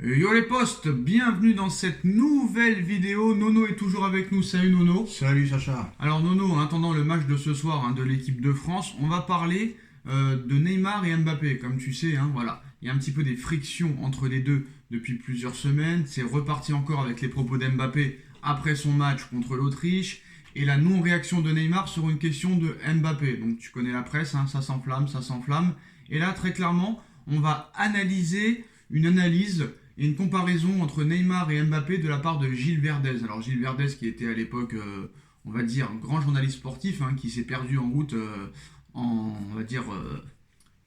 Yo les postes, bienvenue dans cette nouvelle vidéo. Nono est toujours avec nous. Salut Nono. Salut Sacha. Alors Nono, en attendant le match de ce soir de l'équipe de France, on va parler de Neymar et Mbappé. Comme tu sais, voilà, il y a un petit peu des frictions entre les deux depuis plusieurs semaines. C'est reparti encore avec les propos d'Mbappé après son match contre l'Autriche et la non-réaction de Neymar sur une question de Mbappé. Donc tu connais la presse, ça s'enflamme, ça s'enflamme. Et là, très clairement, on va analyser une analyse et une comparaison entre Neymar et Mbappé de la part de Gilles Verdez. Alors Gilles Verdez qui était à l'époque, on va dire, grand journaliste sportif, qui s'est perdu en route on va dire,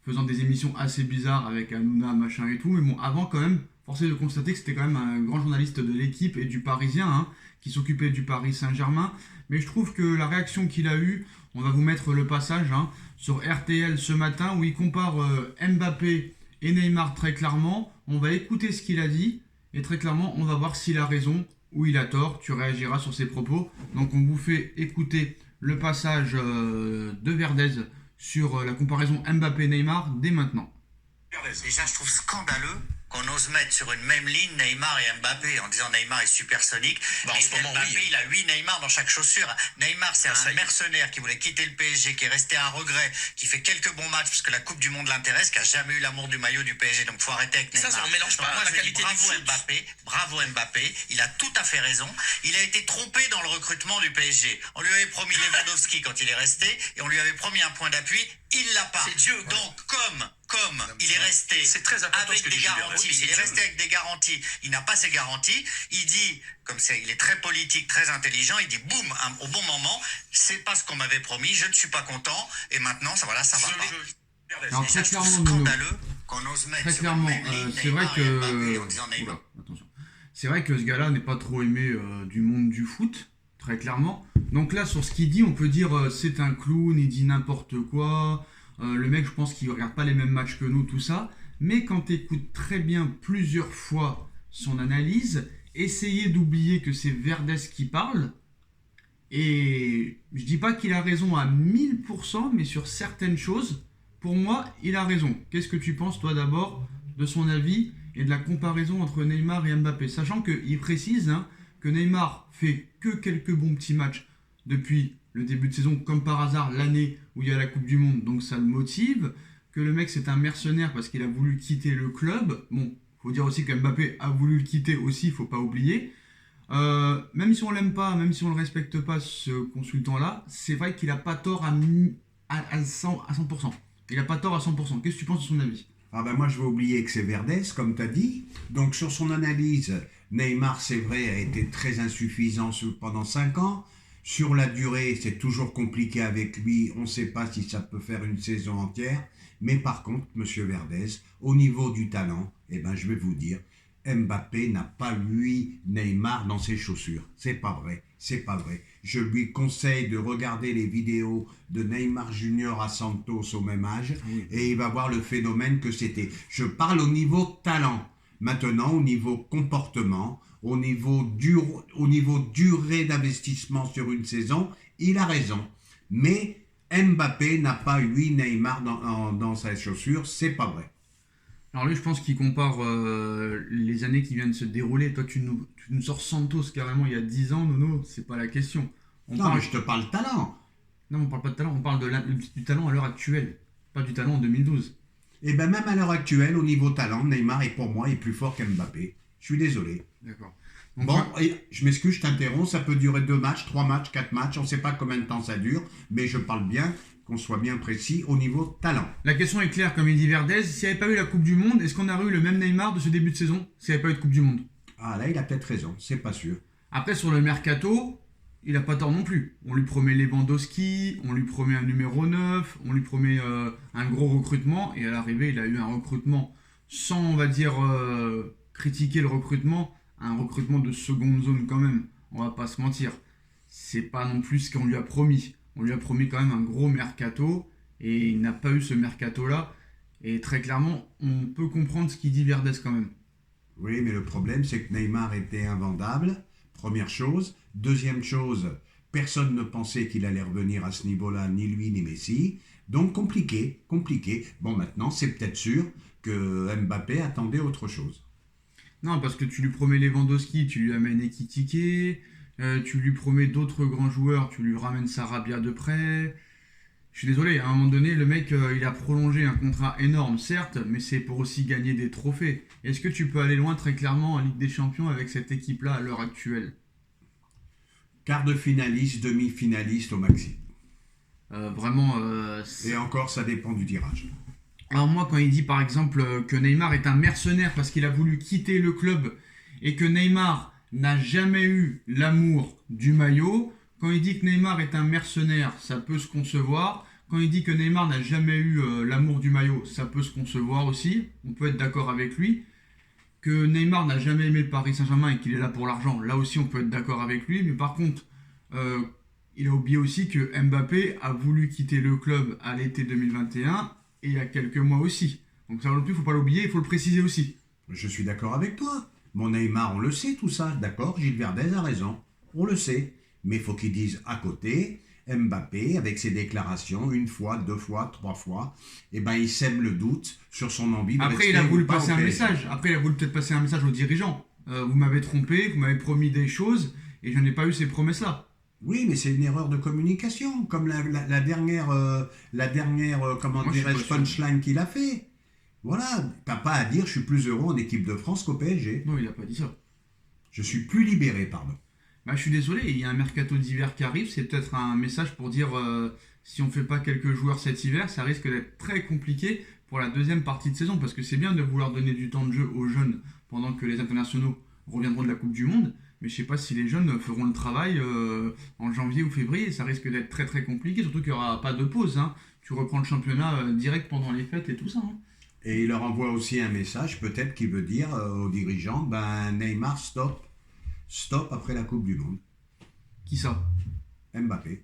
faisant des émissions assez bizarres avec Hanouna, machin et tout. Mais bon, avant quand même, force est de constater que c'était quand même un grand journaliste de l'équipe et du Parisien, qui s'occupait du Paris Saint-Germain. Mais je trouve que la réaction qu'il a eue, on va vous mettre le passage sur RTL ce matin où il compare Mbappé et Neymar très clairement. On va écouter ce qu'il a dit et très clairement on va voir s'il a raison ou il a tort. Tu réagiras sur ses propos. Donc on vous fait écouter le passage de Verdez sur la comparaison Mbappé-Neymar dès maintenant. Déjà, je trouve scandaleux qu'on ose mettre sur une même ligne Neymar et Mbappé en disant Neymar est supersonique. En ce moment, Mbappé, oui. il a 8 Neymar dans chaque chaussure. Neymar, c'est un mercenaire qui voulait quitter le PSG, qui est resté à regret, qui fait quelques bons matchs parce que la Coupe du Monde l'intéresse, qui a jamais eu l'amour du maillot du PSG. Donc, faut arrêter avec Neymar. Ça on mélange Donc, pas moi, la je dis qualité du bravo foot. Mbappé, bravo Mbappé. Il a tout à fait raison. Il a été trompé dans le recrutement du PSG. On lui avait promis Lewandowski quand il est resté et on lui avait promis un point d'appui. Il l'a pas. C'est Dieu. Donc, comme il est resté C'est très important avec ce que des dit Gilbert. garanties, Oui, s'il est c'est resté avec des garanties, il n'a pas ces garanties, il dit, il est très politique, très intelligent, il dit boum, au bon moment, c'est pas ce qu'on m'avait promis, je ne suis pas content, et maintenant, ça va pas. Alors très Déjà, je trouve clairement, Nono, scandaleux qu'on ose mettre très sur clairement, une même ligne c'est vrai Neymar et Mbappé que en disant Neymar. Oula, attention. C'est vrai que ce gars-là n'est pas trop aimé du monde du foot, très clairement. Donc là, sur ce qu'il dit, on peut dire c'est un clown, il dit n'importe quoi. Le mec, je pense qu'il regarde pas les mêmes matchs que nous, tout ça. Mais quand tu écoutes très bien plusieurs fois son analyse, essayez d'oublier que c'est Verdez qui parle. Et je dis pas qu'il a raison à 1000%, mais sur certaines choses, pour moi, il a raison. Qu'est-ce que tu penses, toi, d'abord, de son avis et de la comparaison entre Neymar et Mbappé? Sachant qu'il précise que Neymar fait que quelques bons petits matchs depuis le début de saison, comme par hasard, l'année où il y a la Coupe du Monde, donc ça le motive. Que le mec, c'est un mercenaire parce qu'il a voulu quitter le club. Bon, faut dire aussi que Mbappé a voulu le quitter aussi, faut pas oublier. Même si on l'aime pas, même si on le respecte pas, ce consultant-là, c'est vrai qu'il a pas tort à 100%. Il a pas tort à 100%. Qu'est-ce que tu penses de son avis? Ah ben moi je vais oublier que c'est Verdez, comme tu as dit. Donc sur son analyse, Neymar, c'est vrai, a été très insuffisant pendant 5 ans. Sur la durée, c'est toujours compliqué avec lui. On ne sait pas si ça peut faire une saison entière. Mais par contre, Monsieur Verdez, au niveau du talent, je vais vous dire, Mbappé n'a pas eu Neymar dans ses chaussures. C'est pas vrai, c'est pas vrai. Je lui conseille de regarder les vidéos de Neymar Junior à Santos au même âge et il va voir le phénomène que c'était. Je parle au niveau talent. Maintenant, au niveau comportement, au niveau durée d'investissement sur une saison, il a raison. Mais Mbappé n'a pas eu Neymar dans sa chaussure, c'est pas vrai. Alors lui, je pense qu'il compare les années qui viennent de se dérouler. Toi, tu nous sors Santos carrément il y a 10 ans, Nono, c'est pas la question. Mais je te parle talent. Non, on parle pas de talent, on parle du talent à l'heure actuelle, pas du talent en 2012. Et même à l'heure actuelle, au niveau talent, Neymar est pour moi plus fort qu'Mbappé. Je suis désolé. D'accord. Donc, je m'excuse, je t'interromps, ça peut durer 2 matchs, 3 matchs, 4 matchs, on ne sait pas combien de temps ça dure, mais je parle bien, qu'on soit bien précis au niveau talent. La question est claire, comme il dit Verdez, s'il n'y avait pas eu la Coupe du Monde, est-ce qu'on aurait eu le même Neymar de ce début de saison s'il n'y avait pas eu de Coupe du Monde? Ah là, il a peut-être raison, c'est pas sûr. Après, sur le mercato, il n'a pas tort non plus. On lui promet Lewandowski, on lui promet un numéro 9, on lui promet un gros recrutement, et à l'arrivée, il a eu un recrutement sans, on va dire, critiquer le recrutement, un recrutement de seconde zone quand même, on va pas se mentir. C'est pas non plus ce qu'on lui a promis. On lui a promis quand même un gros mercato, et il n'a pas eu ce mercato-là. Et très clairement, on peut comprendre ce qu'il dit Verdez quand même. Oui, mais le problème, c'est que Neymar était invendable, première chose. Deuxième chose, personne ne pensait qu'il allait revenir à ce niveau-là, ni lui, ni Messi. Donc compliqué. Bon, maintenant, c'est peut-être sûr que Mbappé attendait autre chose. Non, parce que tu lui promets Lewandowski, tu lui amènes Ekitike, tu lui promets d'autres grands joueurs, tu lui ramènes Sarabia de près. Je suis désolé, à un moment donné, le mec, il a prolongé un contrat énorme, certes, mais c'est pour aussi gagner des trophées. Est-ce que tu peux aller loin très clairement en Ligue des Champions avec cette équipe-là à l'heure actuelle? Quart de finaliste, demi-finaliste au maxi. Vraiment, Et encore, ça dépend du tirage. Alors moi, quand il dit par exemple que Neymar est un mercenaire parce qu'il a voulu quitter le club et que Neymar n'a jamais eu l'amour du maillot, quand il dit que Neymar est un mercenaire, ça peut se concevoir. Quand il dit que Neymar n'a jamais eu l'amour du maillot, ça peut se concevoir aussi. On peut être d'accord avec lui. Que Neymar n'a jamais aimé le Paris Saint-Germain et qu'il est là pour l'argent, là aussi on peut être d'accord avec lui. Mais par contre, il a oublié aussi que Mbappé a voulu quitter le club à l'été 2021 et il y a quelques mois aussi. Donc ça non plus, il ne faut pas l'oublier, il faut le préciser aussi. Je suis d'accord avec toi. Mon Neymar, on le sait tout ça, d'accord? Gilles Verdez a raison, on le sait. Mais il faut qu'ils disent à côté, Mbappé, avec ses déclarations, une fois, deux fois, trois fois, eh ben, il sème le doute sur son envie de Après, il a voulu passer un message. Après, il a voulu peut-être passer un message aux dirigeants. Vous m'avez trompé, vous m'avez promis des choses et je n'ai pas eu ces promesses-là. Oui, mais c'est une erreur de communication, comme la dernière, comment Moi, je suis dirais-je, pas sûr. punchline qu'il a fait. Voilà, t'as pas à dire je suis plus heureux en équipe de France qu'au PSG. Non, il n'a pas dit ça. Je suis plus libéré, pardon. Bah, je suis désolé, il y a un mercato d'hiver qui arrive. C'est peut-être un message pour dire si on ne fait pas quelques joueurs cet hiver, ça risque d'être très compliqué pour la deuxième partie de saison. Parce que c'est bien de vouloir donner du temps de jeu aux jeunes pendant que les internationaux reviendront de la Coupe du Monde. Mais je ne sais pas si les jeunes feront le travail en janvier ou février. Ça risque d'être très très compliqué, surtout qu'il n'y aura pas de pause. Hein. Tu reprends le championnat direct pendant les fêtes et tout ça. Hein. Et il leur envoie aussi un message, peut-être, qui veut dire aux dirigeants, ben Neymar, stop. Stop après la Coupe du Monde. Qui ça? Mbappé.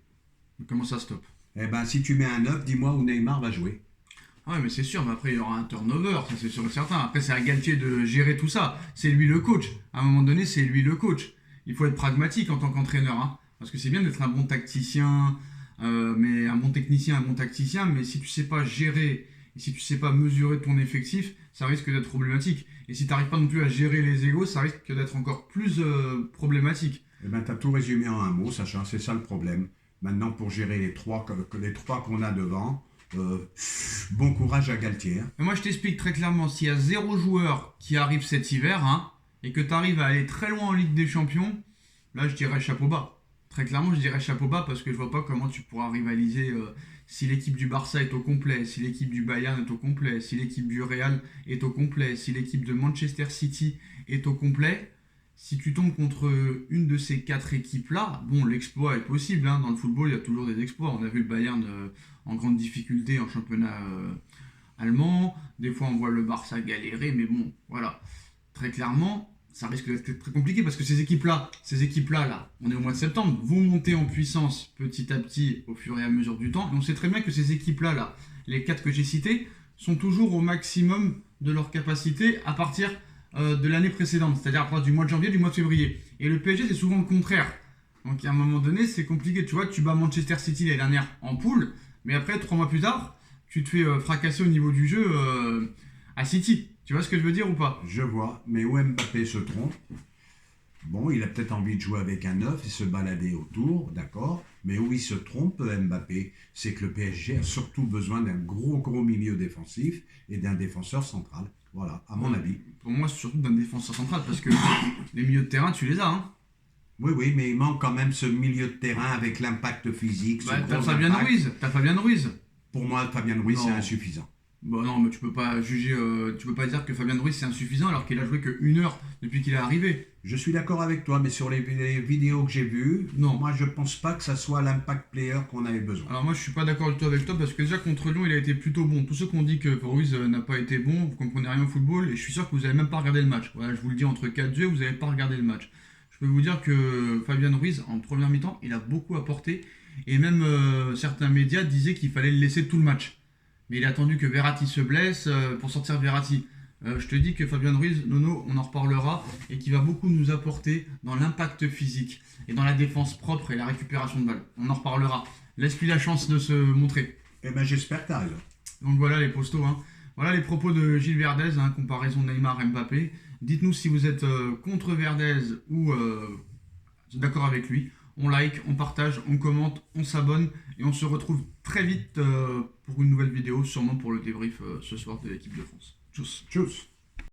Comment ça stop? Eh ben, si tu mets un 9, dis-moi où Neymar va jouer. Ah ouais, mais c'est sûr, mais après il y aura un turnover, ça c'est sûr et certain. Après c'est à Galtier de gérer tout ça. C'est lui le coach. À un moment donné, c'est lui le coach. Il faut être pragmatique en tant qu'entraîneur. Hein. Parce que c'est bien d'être un bon tacticien, mais un bon technicien, un bon tacticien, mais si tu sais pas gérer et si tu sais pas mesurer ton effectif, ça risque d'être problématique. Et si tu n'arrives pas non plus à gérer les égos, ça risque d'être encore plus problématique. Eh ben, tu as tout résumé en un mot, Sacha, c'est ça le problème. Maintenant, pour gérer les trois qu'on a devant, bon courage à Galtier. Hein. Mais moi je t'explique très clairement, s'il y a 0 joueur qui arrive cet hiver, hein, et que tu arrives à aller très loin en Ligue des Champions, là je dirais chapeau bas. Très clairement, je dirais chapeau bas parce que je vois pas comment tu pourras rivaliser si l'équipe du Barça est au complet, si l'équipe du Bayern est au complet, si l'équipe du Real est au complet, si l'équipe de Manchester City est au complet. Si tu tombes contre une de ces 4 équipes-là, bon, l'exploit est possible. Hein. Dans le football, il y a toujours des exploits. On a vu le Bayern en grande difficulté en championnat allemand. Des fois, on voit le Barça galérer, mais bon, voilà. Très clairement, ça risque d'être très compliqué parce que ces équipes-là, là, on est au mois de septembre, vont monter en puissance petit à petit au fur et à mesure du temps. Et on sait très bien que ces équipes-là, là, les 4 que j'ai citées, sont toujours au maximum de leur capacité à partir de l'année précédente, c'est-à-dire à partir du mois de janvier, du mois de février. Et le PSG, c'est souvent le contraire. Donc à un moment donné, c'est compliqué. Tu vois, tu bats Manchester City l'année dernière en poule, mais après, 3 mois plus tard, tu te fais fracasser au niveau du jeu à City. Tu vois ce que je veux dire ou pas? Je vois, mais où Mbappé se trompe, bon, il a peut-être envie de jouer avec un 9 et se balader autour, d'accord, mais où il se trompe, Mbappé, c'est que le PSG a surtout besoin d'un gros milieu défensif et d'un défenseur central. Voilà, à mon avis. Pour moi, c'est surtout d'un défenseur central parce que les milieux de terrain, tu les as. Hein. Oui, mais il manque quand même ce milieu de terrain avec l'impact physique. Bah, t'as Fabien Ruiz. Pour moi, Fabien Ruiz, Non. c'est insuffisant. Bon non, mais tu peux pas juger, tu peux pas dire que Fabien Ruiz c'est insuffisant alors qu'il a joué que 1 heure depuis qu'il est arrivé. Je suis d'accord avec toi, mais sur les vidéos que j'ai vues, Non. moi je pense pas que ça soit l'impact player qu'on avait besoin. Alors moi je suis pas d'accord du tout avec toi parce que déjà contre Lyon il a été plutôt bon. Tous ceux qui ont dit que Ruiz n'a pas été bon, vous comprenez rien au football et je suis sûr que vous avez même pas regardé le match. Voilà, je vous le dis entre 4 yeux, vous avez pas regardé le match. Je peux vous dire que Fabien Ruiz en première mi-temps il a beaucoup apporté et même certains médias disaient qu'il fallait le laisser tout le match. Mais il a attendu que Verratti se blesse pour sortir Verratti. Je te dis que Fabien Ruiz, Nono, on en reparlera, et qui va beaucoup nous apporter dans l'impact physique et dans la défense propre et la récupération de balles. On en reparlera. Laisse-lui la chance de se montrer. Eh ben j'espère que t'as raison. Donc voilà les postos. Hein. Voilà les propos de Gilles Verdez, hein, comparaison Neymar-Mbappé. Dites-nous si vous êtes contre Verdez ou d'accord avec lui. On like, on partage, on commente, on s'abonne et on se retrouve très vite pour une nouvelle vidéo, sûrement pour le débrief ce soir de l'équipe de France. Tchuss. Tchuss.